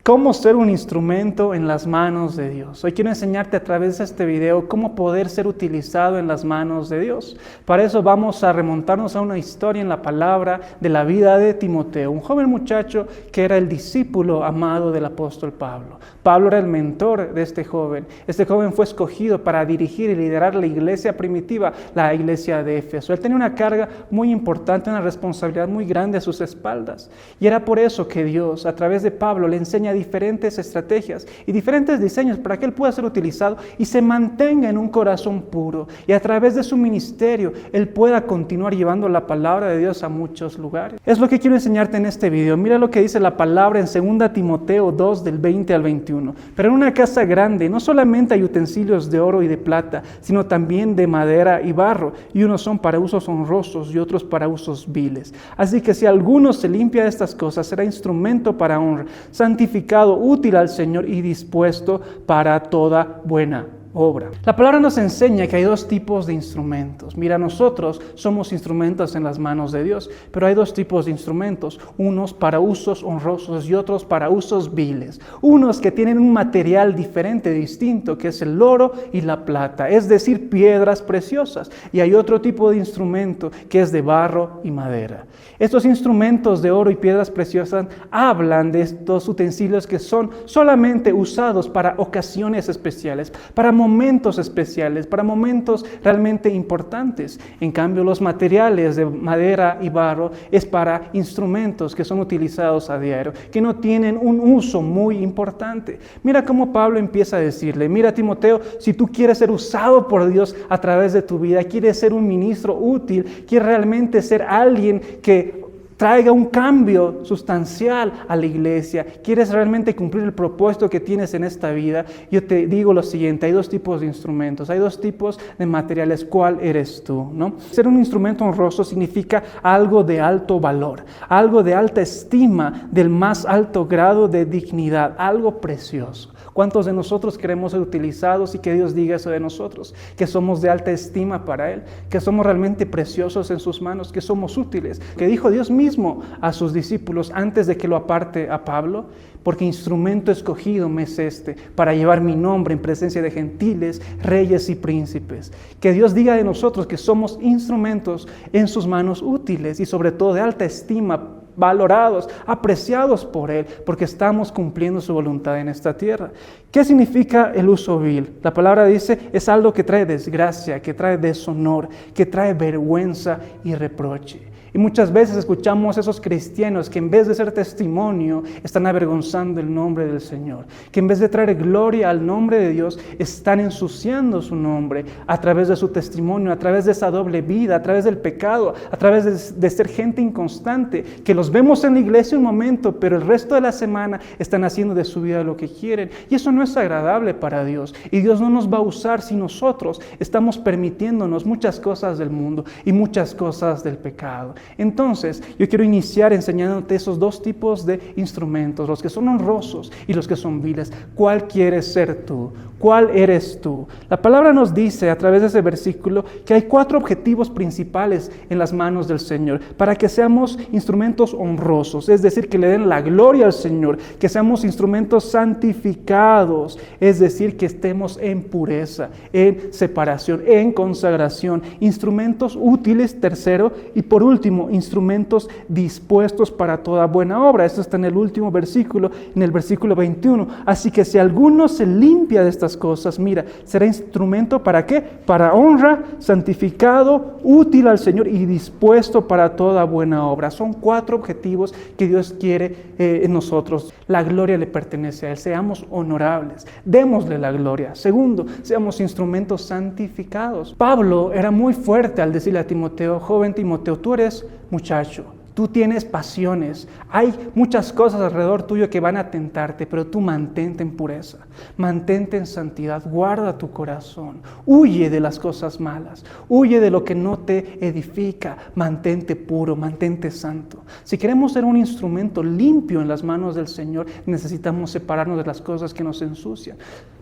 ¿Cómo ser un instrumento en las manos de Dios? Hoy quiero enseñarte a través de este video cómo poder ser utilizado en las manos de Dios. Para eso vamos a remontarnos a una historia en la palabra de la vida de Timoteo, un joven muchacho que era el discípulo amado del apóstol Pablo. Pablo era el mentor de este joven. Este joven fue escogido para dirigir y liderar la iglesia primitiva, la iglesia de Éfeso. Él tenía una carga muy importante, una responsabilidad muy grande a sus espaldas. Y era por eso que Dios, a través de Pablo, le enseña diferentes estrategias y diferentes diseños para que él pueda ser utilizado y se mantenga en un corazón puro. Y a través de su ministerio, él pueda continuar llevando la palabra de Dios a muchos lugares. Es lo que quiero enseñarte en este video. Mira lo que dice la palabra en 2 Timoteo 2, del 20 al 21. Pero en una casa grande no solamente hay utensilios de oro y de plata, sino también de madera y barro, y unos son para usos honrosos y otros para usos viles. Así que si alguno se limpia de estas cosas, será instrumento para honra, santificado, útil al Señor y dispuesto para toda buena obra. La palabra nos enseña que hay dos tipos de instrumentos. Mira, nosotros somos instrumentos en las manos de Dios, pero hay dos tipos de instrumentos, unos para usos honrosos y otros para usos viles. Unos que tienen un material diferente, distinto, que es el oro y la plata, es decir, piedras preciosas. Y hay otro tipo de instrumento que es de barro y madera. Estos instrumentos de oro y piedras preciosas hablan de estos utensilios que son solamente usados para ocasiones especiales, para momentos especiales, para momentos realmente importantes. En cambio, los materiales de madera y barro es para instrumentos que son utilizados a diario, que no tienen un uso muy importante. Mira cómo Pablo empieza a decirle, mira Timoteo, si tú quieres ser usado por Dios a través de tu vida, quieres ser un ministro útil, quieres realmente ser alguien que traiga un cambio sustancial a la iglesia, quieres realmente cumplir el propósito que tienes en esta vida, yo te digo lo siguiente, hay dos tipos de instrumentos, hay dos tipos de materiales, ¿cuál eres tú? ¿No? Ser un instrumento honroso significa algo de alto valor, algo de alta estima, del más alto grado de dignidad, algo precioso. ¿Cuántos de nosotros queremos ser utilizados y que Dios diga eso de nosotros? Que somos de alta estima para Él, que somos realmente preciosos en sus manos, que somos útiles. Que dijo Dios mismo a sus discípulos antes de que lo aparte a Pablo, porque instrumento escogido me es este, para llevar mi nombre en presencia de gentiles, reyes y príncipes. Que Dios diga de nosotros que somos instrumentos en sus manos útiles y sobre todo de alta estima, valorados, apreciados por Él, porque estamos cumpliendo su voluntad en esta tierra. ¿Qué significa el uso vil? La palabra dice, es algo que trae desgracia, que trae deshonor, que trae vergüenza y reproche. Y muchas veces escuchamos a esos cristianos que en vez de ser testimonio, están avergonzando el nombre del Señor. Que en vez de traer gloria al nombre de Dios, están ensuciando su nombre a través de su testimonio, a través de esa doble vida, a través del pecado, a través de ser gente inconstante, que los vemos en la iglesia un momento, pero el resto de la semana están haciendo de su vida lo que quieren. Y eso no es agradable para Dios. Y Dios no nos va a usar si nosotros estamos permitiéndonos muchas cosas del mundo y muchas cosas del pecado. Entonces, yo quiero iniciar enseñándote esos dos tipos de instrumentos, los que son honrosos y los que son viles. ¿Cuál quieres ser tú? ¿Cuál eres tú? La palabra nos dice a través de ese versículo que hay 4 objetivos principales en las manos del Señor para que seamos instrumentos honrosos, es decir, que le den la gloria al Señor, que seamos instrumentos santificados, es decir, que estemos en pureza, en separación, en consagración, instrumentos útiles, tercero, y por último, instrumentos dispuestos para toda buena obra. Esto está en el último versículo, en el versículo 21. Así que si alguno se limpia de estas cosas, mira, será instrumento ¿para qué? Para honra, santificado, útil al Señor y dispuesto para toda buena obra. Son 4 objetivos que Dios quiere en nosotros. La gloria le pertenece a Él. Seamos honorables. Démosle la gloria. Segundo, seamos instrumentos santificados. Pablo era muy fuerte al decirle a Timoteo, joven Timoteo, tú eres muchacho, tú tienes pasiones, hay muchas cosas alrededor tuyo que van a tentarte, pero tú mantente en pureza, mantente en santidad, guarda tu corazón, huye de las cosas malas, huye de lo que no te edifica, mantente puro, mantente santo. Si queremos ser un instrumento limpio en las manos del Señor, necesitamos separarnos de las cosas que nos ensucian.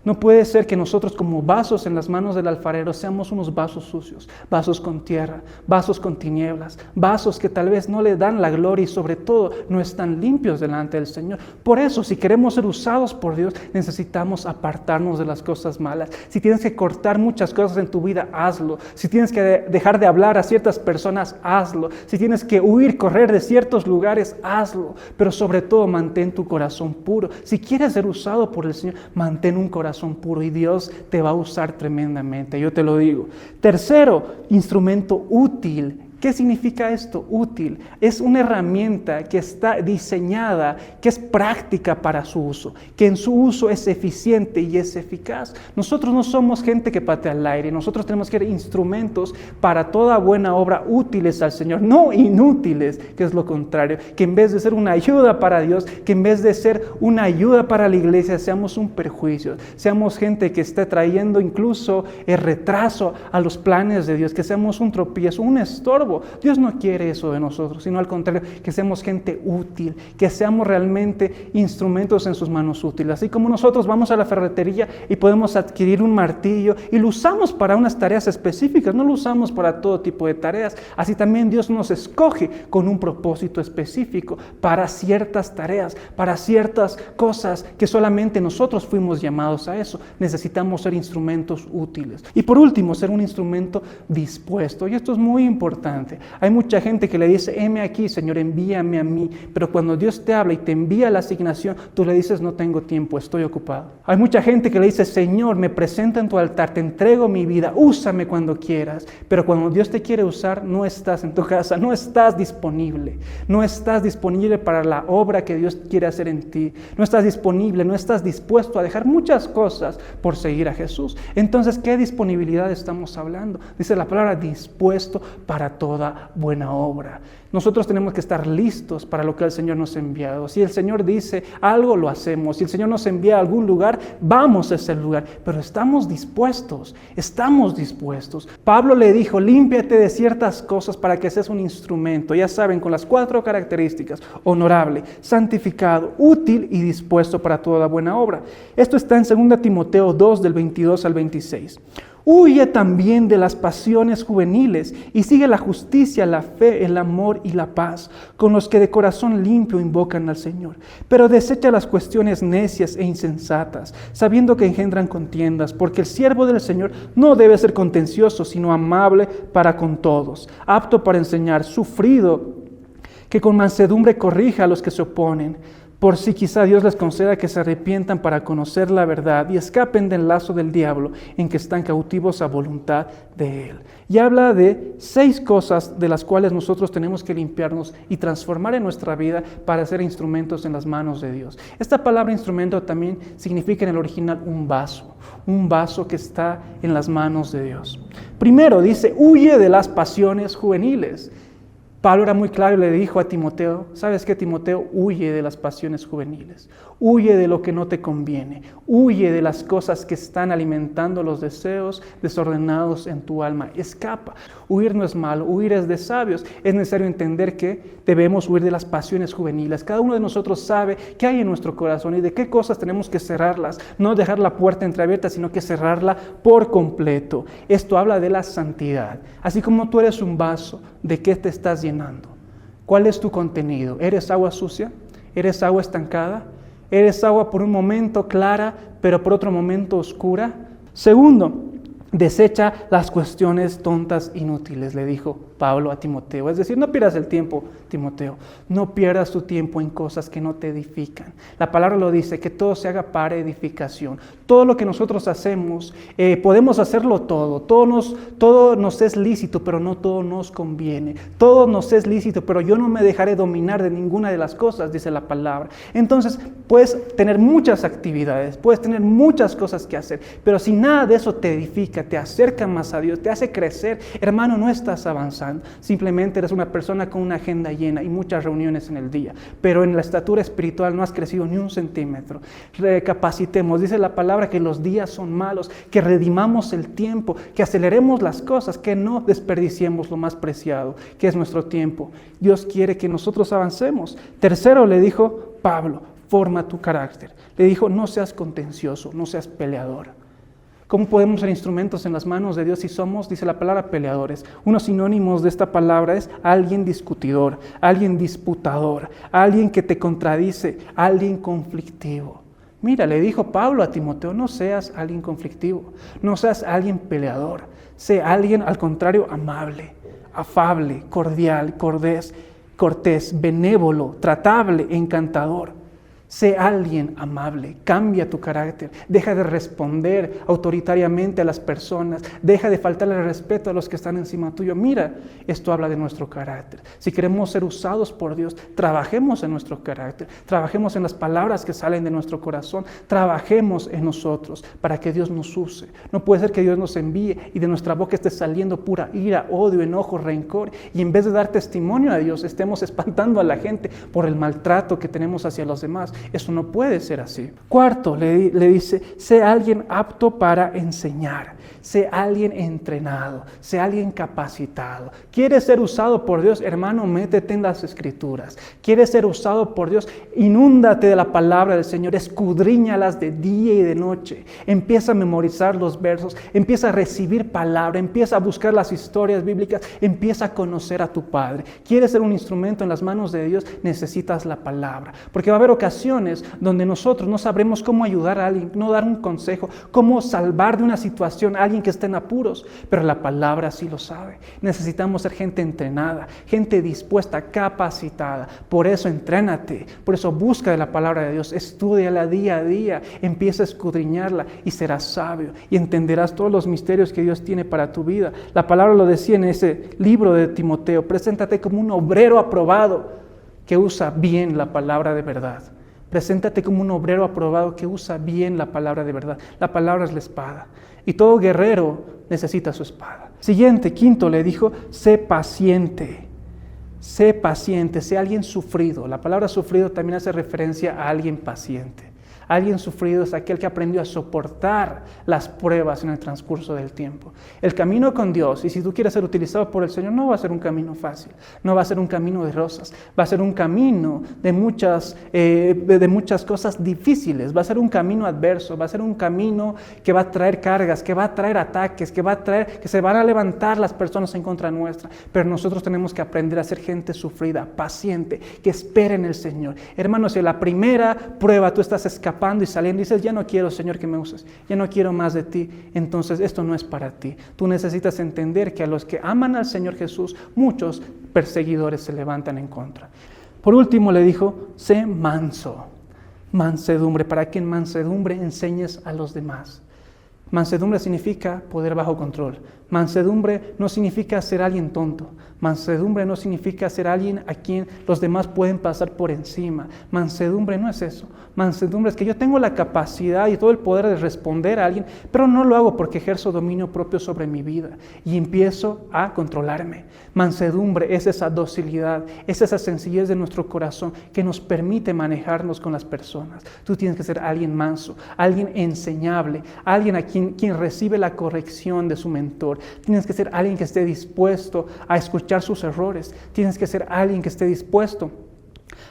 No puede ser que nosotros como vasos en las manos del alfarero seamos unos vasos sucios, vasos con tierra, vasos con tinieblas, vasos que tal vez no le dan la gloria y sobre todo no están limpios delante del Señor. Por eso, si queremos ser usados por Dios, necesitamos apartarnos de las cosas malas. Si tienes que cortar muchas cosas en tu vida, hazlo. Si tienes que dejar de hablar a ciertas personas, hazlo. Si tienes que huir, correr de ciertos lugares, hazlo. Pero sobre todo, mantén tu corazón puro. Si quieres ser usado por el Señor, mantén un corazón puro y Dios te va a usar tremendamente, yo te lo digo. Tercero, instrumento útil. ¿Qué significa esto? Útil. Es una herramienta que está diseñada, que es práctica para su uso, que en su uso es eficiente y es eficaz. Nosotros no somos gente que patea al aire, nosotros tenemos que ser instrumentos para toda buena obra útiles al Señor, no inútiles, que es lo contrario, que en vez de ser una ayuda para Dios, que en vez de ser una ayuda para la iglesia, seamos un perjuicio, seamos gente que esté trayendo incluso el retraso a los planes de Dios, que seamos un tropiezo, un estorbo. Dios no quiere eso de nosotros, sino al contrario, que seamos gente útil, que seamos realmente instrumentos en sus manos útiles. Así como nosotros vamos a la ferretería y podemos adquirir un martillo y lo usamos para unas tareas específicas, no lo usamos para todo tipo de tareas. Así también Dios nos escoge con un propósito específico para ciertas tareas, para ciertas cosas que solamente nosotros fuimos llamados a eso. Necesitamos ser instrumentos útiles. Y por último, ser un instrumento dispuesto. Y esto es muy importante. Hay mucha gente que le dice, heme aquí, Señor, envíame a mí. Pero cuando Dios te habla y te envía la asignación, tú le dices, no tengo tiempo, estoy ocupado. Hay mucha gente que le dice, Señor, me presento en tu altar, te entrego mi vida, úsame cuando quieras. Pero cuando Dios te quiere usar, no estás en tu casa, no estás disponible. No estás disponible para la obra que Dios quiere hacer en ti. No estás disponible, no estás dispuesto a dejar muchas cosas por seguir a Jesús. Entonces, ¿qué disponibilidad estamos hablando? Dice la palabra dispuesto para toda buena obra. Nosotros tenemos que estar listos para lo que el Señor nos ha enviado. Si el Señor dice algo, lo hacemos. Si el Señor nos envía a algún lugar, vamos a ese lugar. Pero estamos dispuestos, estamos dispuestos. Pablo le dijo, límpiate de ciertas cosas para que seas un instrumento. Ya saben, con las 4 características: honorable, santificado, útil y dispuesto para toda buena obra. Esto está en 2 Timoteo 2, del 22 al 26. Huye también de las pasiones juveniles y sigue la justicia, la fe, el amor y la paz, con los que de corazón limpio invocan al Señor. Pero desecha las cuestiones necias e insensatas, sabiendo que engendran contiendas, porque el siervo del Señor no debe ser contencioso, sino amable para con todos, apto para enseñar, sufrido, que con mansedumbre corrija a los que se oponen, por si quizá Dios les conceda que se arrepientan para conocer la verdad y escapen del lazo del diablo en que están cautivos a voluntad de Él. Y habla de 6 cosas de las cuales nosotros tenemos que limpiarnos y transformar en nuestra vida para ser instrumentos en las manos de Dios. Esta palabra instrumento también significa en el original un vaso que está en las manos de Dios. Primero dice, huye de las pasiones juveniles. Pablo era muy claro y le dijo a Timoteo, ¿sabes qué, Timoteo? Huye de las pasiones juveniles, huye de lo que no te conviene, huye de las cosas que están alimentando los deseos desordenados en tu alma, escapa. Huir no es malo, huir es de sabios. Es necesario entender que debemos huir de las pasiones juveniles. Cada uno de nosotros sabe qué hay en nuestro corazón y de qué cosas tenemos que cerrarlas, no dejar la puerta entreabierta, sino que cerrarla por completo. Esto habla de la santidad. Así como tú eres un vaso, ¿de qué te estás llenando? ¿Cuál es tu contenido? ¿Eres agua sucia? ¿Eres agua estancada? ¿Eres agua por un momento clara, pero por otro momento oscura? Segundo, desecha las cuestiones tontas, inútiles, le dijo Pablo a Timoteo. Es decir, no pierdas el tiempo, Timoteo. No pierdas tu tiempo en cosas que no te edifican. La palabra lo dice, que todo se haga para edificación. Todo lo que nosotros hacemos, podemos hacerlo todo. Todo nos es lícito, pero no todo nos conviene. Todo nos es lícito, pero yo no me dejaré dominar de ninguna de las cosas, dice la palabra. Entonces, puedes tener muchas actividades, puedes tener muchas cosas que hacer, pero si nada de eso te edifica, te acerca más a Dios, te hace crecer, hermano, no estás avanzando. Simplemente eres una persona con una agenda llena y muchas reuniones en el día, pero en la estatura espiritual no has crecido ni 1 centímetro. Recapacitemos, dice la palabra que los días son malos, que redimamos el tiempo, que aceleremos las cosas, que no desperdiciemos lo más preciado, que es nuestro tiempo. Dios quiere que nosotros avancemos. Tercero, le dijo Pablo, forma tu carácter. Le dijo, no seas contencioso, no seas peleador. ¿Cómo podemos ser instrumentos en las manos de Dios si somos, dice la palabra, peleadores? Unos sinónimos de esta palabra es alguien discutidor, alguien disputador, alguien que te contradice, alguien conflictivo. Mira, le dijo Pablo a Timoteo, no seas alguien conflictivo, no seas alguien peleador, sé alguien al contrario amable, afable, cordial, cortés, benévolo, tratable, encantador. Sé alguien amable, cambia tu carácter, deja de responder autoritariamente a las personas, deja de faltarle el respeto a los que están encima tuyo. Mira, esto habla de nuestro carácter. Si queremos ser usados por Dios, trabajemos en nuestro carácter, trabajemos en las palabras que salen de nuestro corazón, trabajemos en nosotros para que Dios nos use. No puede ser que Dios nos envíe y de nuestra boca esté saliendo pura ira, odio, enojo, rencor, y en vez de dar testimonio a Dios, estemos espantando a la gente por el maltrato que tenemos hacia los demás. Eso no puede ser así. Cuarto, le dice, sé alguien apto para enseñar, sé alguien entrenado, sé alguien capacitado. ¿Quieres ser usado por Dios? Hermano, métete en las Escrituras. ¿Quieres ser usado por Dios? Inúndate de la palabra del Señor, escudriñalas de día y de noche. Empieza a memorizar los versos, empieza a recibir palabra, empieza a buscar las historias bíblicas, empieza a conocer a tu Padre. ¿Quieres ser un instrumento en las manos de Dios? Necesitas la palabra, porque va a haber ocasiones donde nosotros no sabremos cómo ayudar a alguien, no dar un consejo, cómo salvar de una situación a alguien que está en apuros, pero la palabra sí lo sabe. Necesitamos ser gente entrenada, gente dispuesta, capacitada. Por eso entrénate, por eso busca de la palabra de Dios, estúdiala día a día, empieza a escudriñarla y serás sabio y entenderás todos los misterios que Dios tiene para tu vida. La palabra lo decía en ese libro de Timoteo, preséntate como un obrero aprobado que usa bien la palabra de verdad. Preséntate como un obrero aprobado que usa bien la palabra de verdad. La palabra es la espada. Y todo guerrero necesita su espada. Siguiente, quinto, le dijo, sé paciente. Sé paciente, sé alguien sufrido. La palabra sufrido también hace referencia a alguien paciente. Alguien sufrido es aquel que aprendió a soportar las pruebas en el transcurso del tiempo. El camino con Dios, y si tú quieres ser utilizado por el Señor, no va a ser un camino fácil, no va a ser un camino de rosas, va a ser un camino de muchas cosas difíciles, va a ser un camino adverso, va a ser un camino que va a traer cargas, que va a traer ataques, que se van a levantar las personas en contra nuestra, pero nosotros tenemos que aprender a ser gente sufrida, paciente, que espere en el Señor. Hermanos, si en la primera prueba tú estás escapando y saliendo y dices, ya no quiero, Señor, que me uses, ya no quiero más de ti, entonces esto no es para ti. Tú necesitas entender que a los que aman al Señor Jesús, muchos perseguidores se levantan en contra. Por último le dijo, sé manso, mansedumbre, para que en mansedumbre enseñes a los demás. Mansedumbre significa poder bajo control. Mansedumbre no significa ser alguien tonto. Mansedumbre no significa ser alguien a quien los demás pueden pasar por encima. Mansedumbre no es eso. Mansedumbre es que yo tengo la capacidad y todo el poder de responder a alguien, pero no lo hago porque ejerzo dominio propio sobre mi vida y empiezo a controlarme. Mansedumbre es esa docilidad, es esa sencillez de nuestro corazón que nos permite manejarnos con las personas. Tú tienes que ser alguien manso, alguien enseñable, alguien a quien recibe la corrección de su mentor. Tienes que ser alguien que esté dispuesto a escuchar sus errores. Tienes que ser alguien que esté dispuesto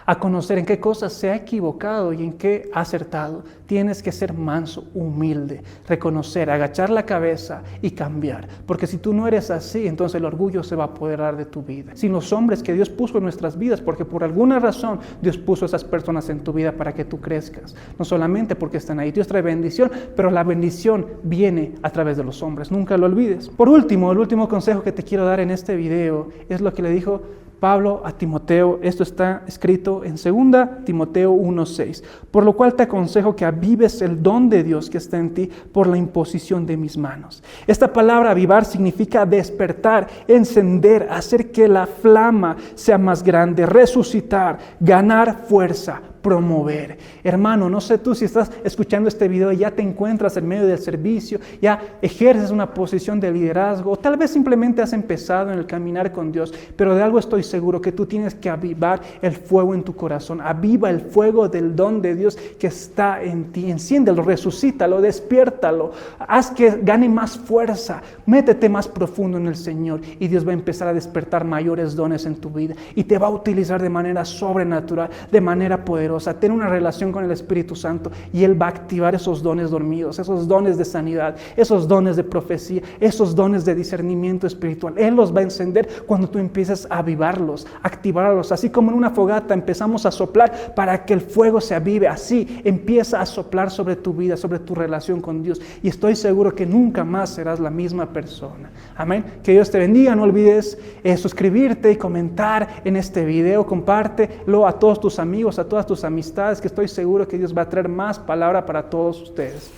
a conocer en qué cosas se ha equivocado y en qué ha acertado. Tienes que ser manso, humilde, reconocer, agachar la cabeza y cambiar. Porque si tú no eres así, entonces el orgullo se va a apoderar de tu vida. Sin los hombres que Dios puso en nuestras vidas, porque por alguna razón Dios puso a esas personas en tu vida para que tú crezcas. No solamente porque están ahí. Dios trae bendición, pero la bendición viene a través de los hombres. Nunca lo olvides. Por último, el último consejo que te quiero dar en este video es lo que le dijo Pablo a Timoteo. Esto está escrito en 2 Timoteo 1:6. Por lo cual te aconsejo que avives el don de Dios que está en ti por la imposición de mis manos. Esta palabra avivar significa despertar, encender, hacer que la flama sea más grande, resucitar, ganar fuerza, promover. Hermano, no sé tú si estás escuchando este video y ya te encuentras en medio del servicio, ya ejerces una posición de liderazgo, o tal vez simplemente has empezado en el caminar con Dios, pero de algo estoy seguro, que tú tienes que avivar el fuego en tu corazón. Aviva el fuego del don de Dios que está en ti. Enciéndelo, resucítalo, despiértalo, haz que gane más fuerza, métete más profundo en el Señor y Dios va a empezar a despertar mayores dones en tu vida y te va a utilizar de manera sobrenatural, de manera poderosa. Dios, a tener una relación con el Espíritu Santo, y Él va a activar esos dones dormidos, esos dones de sanidad, esos dones de profecía, esos dones de discernimiento espiritual. Él los va a encender cuando tú empieces a avivarlos, activarlos, así como en una fogata empezamos a soplar para que el fuego se avive. Así empieza a soplar sobre tu vida, sobre tu relación con Dios, y estoy seguro que nunca más serás la misma persona. Amén. Que Dios te bendiga. No olvides suscribirte y comentar en este video. Compártelo a todos tus amigos, a todas tus amistades, que estoy seguro que Dios va a traer más palabra para todos ustedes.